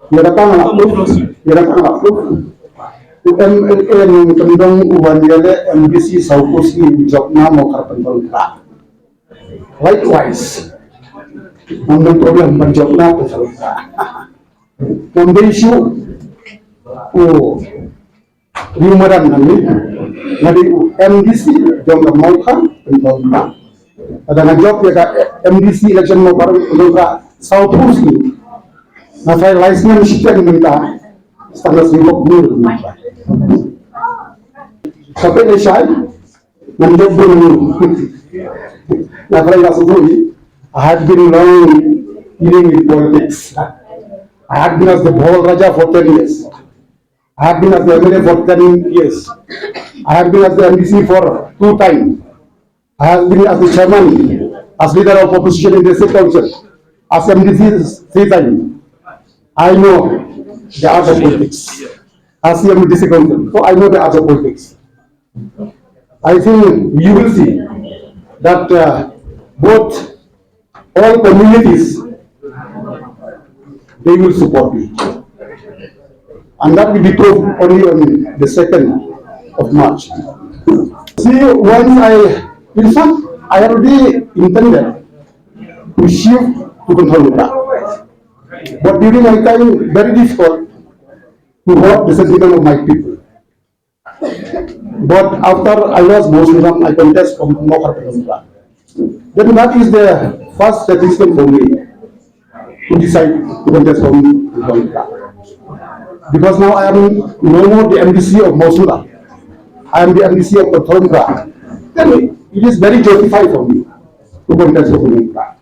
Dia datang approve. MLA nongkyndong uban ïaleh MDC saupus ni jobna Mawkhar-Pynthorumkhrah. Likewise, namun problem berjobna Pynthorumkhrah. Namun isu riumaran nanti ngadi MDC jobna Mawkhar-Pynthorumkhrah. Ada ngajok ya MDC election Mawkhar-Pynthorumkhrah saupus ni. Nah saya license shiteng mynta standar 50 mynta. Sampai lesai, nanti belum. Nah kalau yang sebelum I had been long dealing with politics. I had been as the Bhol Raja for 10 years. I had been as the MLA for 10 years. I had been as the MDC for 2 times. I have been as the chairman, as leader of opposition in the state council, as MDC 3 times. I know the art of politics. As Syiem MDC council, so I know the art of politics. I think you will see that both all communities they will support me, and that will be told only on the 2nd of March. See, in fact, I already intended to shift to Pynthorumkhrah, but during my time, very difficult to hold the sentiment of my people. But after I was Muslim, I contest from Mawkhar-Pynthorumkhrah. Then that is the first decision for me to decide to contest from Pynthorumkhrah. Because now I am no more the MDC of Mosul. I am the MDC of Pynthorumkhrah. Then it is very justified for me to contest from Pynthorumkhrah.